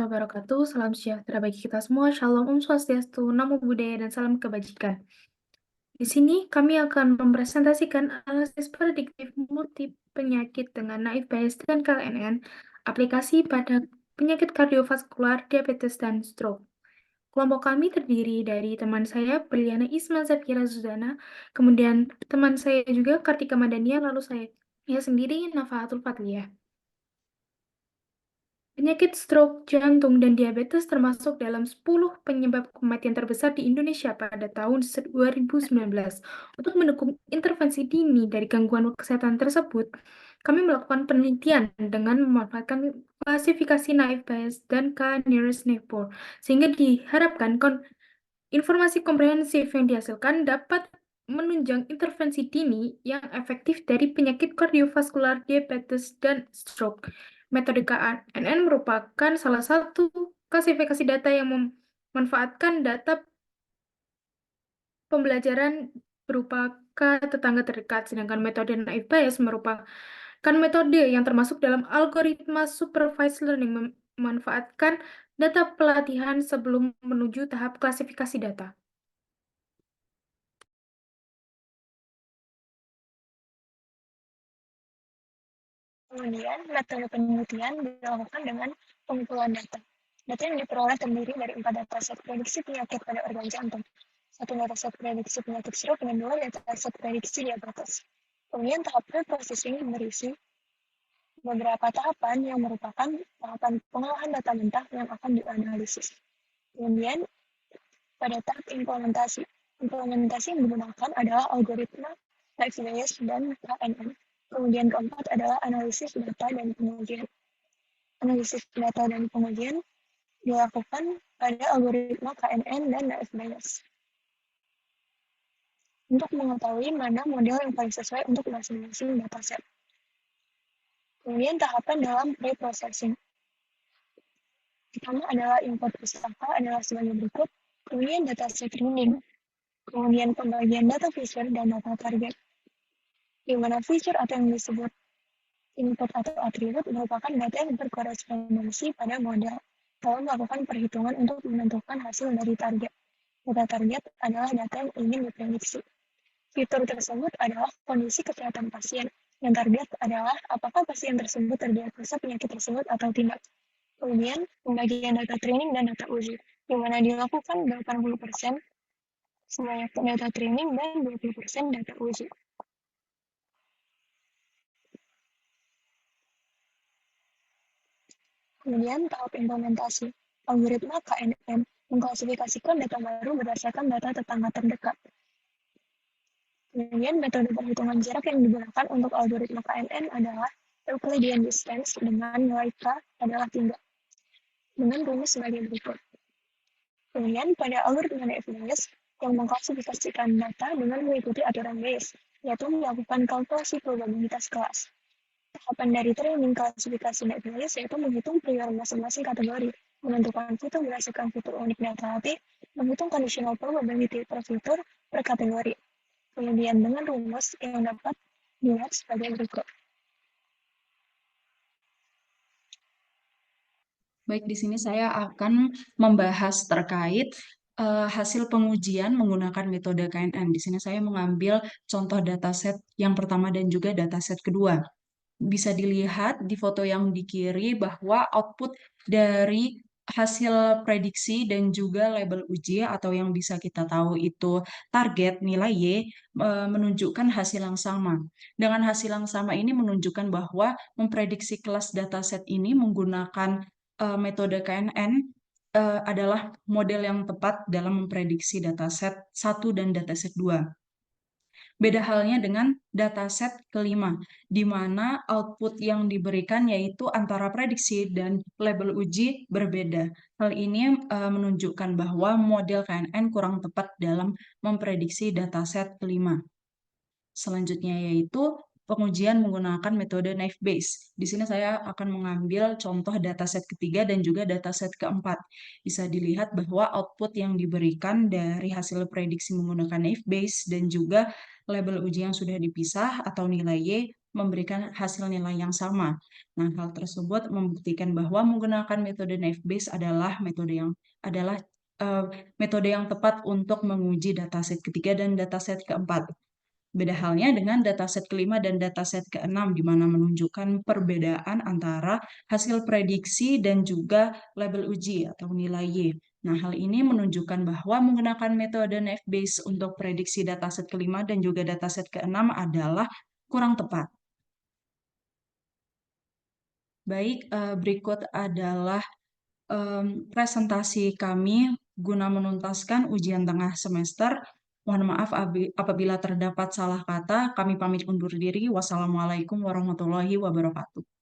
wabarakatuh. Salam sejahtera bagi kita semua. Shalom, Om Swastiastu, Namo Buddhaya, dan salam kebajikan. Di sini kami akan mempresentasikan analisis prediktif multi penyakit dengan naif Bayes dan KNN, aplikasi pada penyakit kardiovaskular, diabetes, dan stroke. Kelompok kami terdiri dari teman saya, Briliana Isma Zafira Zuzana, kemudian teman saya juga, Kartika Madania, lalu saya sendiri, Nafahatul Fatliyah. Penyakit stroke, jantung, dan diabetes termasuk dalam 10 penyebab kematian terbesar di Indonesia pada tahun 2019. Untuk mendukung intervensi dini dari gangguan kesehatan tersebut, kami melakukan penelitian dengan memanfaatkan klasifikasi Naive Bayes dan K-nearest neighbor, sehingga diharapkan informasi komprehensif yang dihasilkan dapat menunjang intervensi dini yang efektif dari penyakit kardiovaskular, diabetes, dan stroke. Metode KNN merupakan salah satu klasifikasi data yang memanfaatkan data pembelajaran berupa tetangga terdekat, sedangkan metode Naive Bayes merupakan metode yang termasuk dalam algoritma supervised learning, memanfaatkan data pelatihan sebelum menuju tahap klasifikasi data. Kemudian, metode penelitian dilakukan dengan pengumpulan data. Data yang diperoleh terdiri dari 4 dataset prediksi penyakit pada organ jantung, 1 dataset prediksi penyakit stroke, dan 2 dataset prediksi diabetes. Kemudian tahap pre-processing berisi beberapa tahapan yang merupakan tahapan pengolahan data mentah yang akan dianalisis. Kemudian, pada tahap implementasi yang digunakan adalah algoritma Naive Bayes dan KNN. Kemudian keempat adalah analisis data dan pengujian. Analisis data dan pengujian dilakukan pada algoritma KNN dan Naive Bayes. Untuk mengetahui mana model yang paling sesuai untuk masing-masing dataset. Kemudian tahapan dalam pre-processing. Pertama adalah import pustaka adalah sebagai berikut. Kemudian dataset training. Kemudian pembagian data feature dan data target. Di mana feature atau yang disebut input atau atribut merupakan data yang berkorespondensi pada model, lalu melakukan perhitungan untuk menentukan hasil dari target. Data target adalah data yang ingin diprediksi. Fitur tersebut adalah kondisi kesehatan pasien. Yang target adalah apakah pasien tersebut terdiagnosa penyakit tersebut atau tidak. Kemudian, pembagian data training dan data uji, di mana dilakukan 80% sebanyak data training dan 20% data uji. Kemudian tahap implementasi. Algoritma KNN mengklasifikasikan data baru berdasarkan data tetangga terdekat. Kemudian metode perhitungan jarak yang digunakan untuk algoritma KNN adalah Euclidean distance dengan nilai K adalah 3. Dengan rumus sebagai berikut. Kemudian pada algoritma Naive Bayes yang mengklasifikasikan data dengan mengikuti aturan Bayes, yaitu melakukan kalkulasi probabilitas kelas. Tahapan dari training klasifikasi Naive Bayes yaitu menghitung prior masing-masing kategori, menentukan fitur berdasarkan fitur unik dan relatif, menghitung conditional probability per fitur per kategori. Kemudian dengan rumus yang dapat dilihat sebagai berikut. Baik, di sini saya akan membahas terkait hasil pengujian menggunakan metode KNN. Di sini saya mengambil contoh dataset yang pertama dan juga dataset kedua. Bisa dilihat di foto yang di kiri bahwa output dari hasil prediksi dan juga label uji atau yang bisa kita tahu itu target nilai Y menunjukkan hasil yang sama. Dengan hasil yang sama ini menunjukkan bahwa memprediksi kelas dataset ini menggunakan metode KNN adalah model yang tepat dalam memprediksi dataset 1 dan dataset 2. Beda halnya dengan dataset kelima, di mana output yang diberikan yaitu antara prediksi dan label uji berbeda. Hal ini menunjukkan bahwa model KNN kurang tepat dalam memprediksi dataset kelima. Selanjutnya yaitu pengujian menggunakan metode Naive Bayes. Di sini saya akan mengambil contoh dataset ketiga dan juga dataset keempat. Bisa dilihat bahwa output yang diberikan dari hasil prediksi menggunakan Naive Bayes dan juga label uji yang sudah dipisah atau nilai Y memberikan hasil nilai yang sama. Nah, hal tersebut membuktikan bahwa menggunakan metode naive Bayes adalah metode yang tepat untuk menguji dataset ketiga dan dataset keempat. Beda halnya dengan dataset kelima dan dataset keenam, di mana menunjukkan perbedaan antara hasil prediksi dan juga label uji atau nilai Y. Nah, hal ini menunjukkan bahwa menggunakan metode naive Bayes untuk prediksi dataset kelima dan juga dataset keenam adalah kurang tepat. Baik, berikut adalah presentasi kami guna menuntaskan ujian tengah semester. Mohon maaf apabila terdapat salah kata. Kami pamit undur diri. Wassalamualaikum warahmatullahi wabarakatuh.